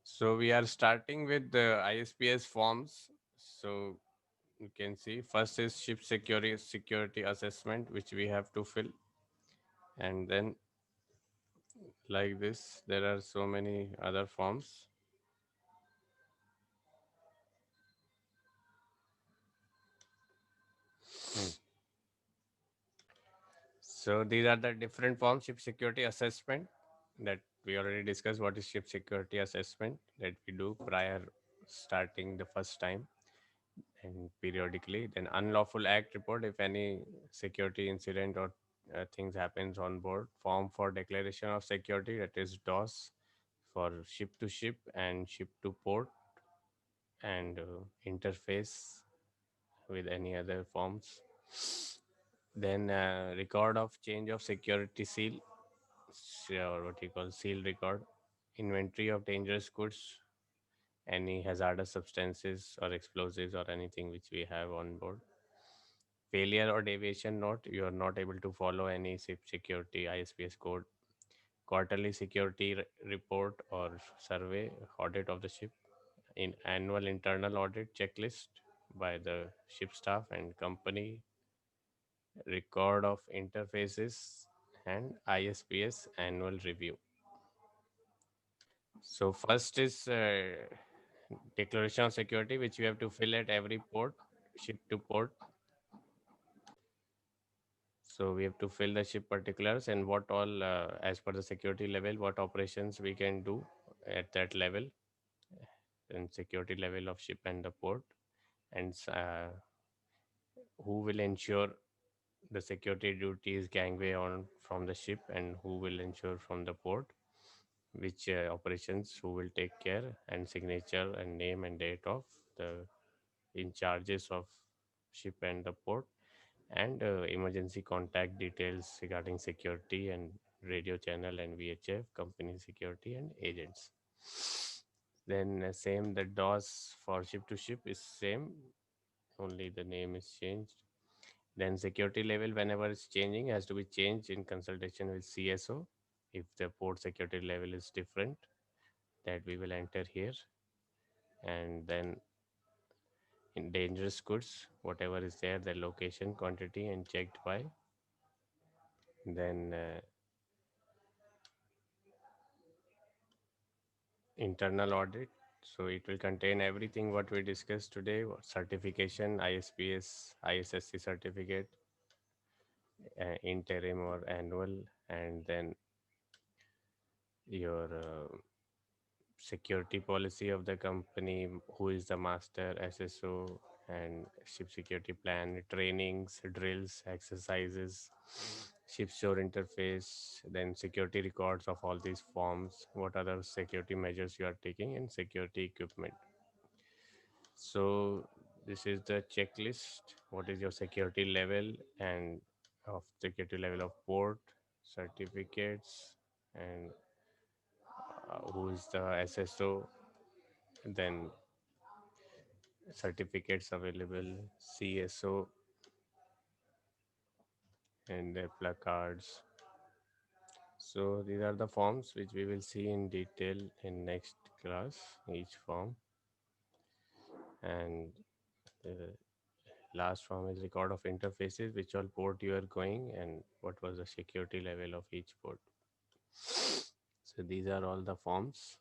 So we are starting with the ISPS forms. So you can see first is ship security assessment, which we have to fill, and then like this there are so many other forms. So these are the different forms. Ship security assessment, that we already discussed what is ship security assessment, that we do prior starting the first time and periodically. Then unlawful act report, if any security incident or things happens on board. Form for declaration of security, that is DOS, for ship to ship and ship to port, and interface with any other forms. Then record of change of security seal, or what you call seal record. Inventory of dangerous goods, any hazardous substances or explosives or anything which we have on board. Failure or deviation note, you are not able to follow any ship security ISPS code. Quarterly security report or survey, audit of the ship. In annual internal audit checklist by the ship staff and company. Record of interfaces and ISPS annual review. So first is declaration of security, which we have to fill at every port, ship to port. So we have to fill the ship particulars and what all, as per the security level, what operations we can do at that level, and security level of ship and the port, and who will ensure the security duties gangway on from the ship, and who will ensure from the port, which operations who will take care, and signature and name and date of the in charges of ship and the port, and emergency contact details regarding security and radio channel and VHF, company security and agents. Then same, the DOS for ship to ship is same, only the name is changed. Then security level, whenever it's changing, has to be changed in consultation with CSO. If the port security level is different, that we will enter here. And then in dangerous goods, whatever is there, the location, quantity, and checked by. Then internal audit. So it will contain everything what we discussed today: certification, ISPS, ISSC certificate, interim or annual, and then your security policy of the company, who is the master, SSO, and ship security plan, trainings, drills, exercises, ship shore interface, then security records of all these forms, what other security measures you are taking, and security equipment. So this is the checklist. What is your security level, and of security level of port, certificates, and who is the SSO, then certificates available, CSO, and their placards. So these are the forms which we will see in detail in next class, each form. And the last form is record of interfaces, which all port you are going and what was the security level of each port. So these are all the forms.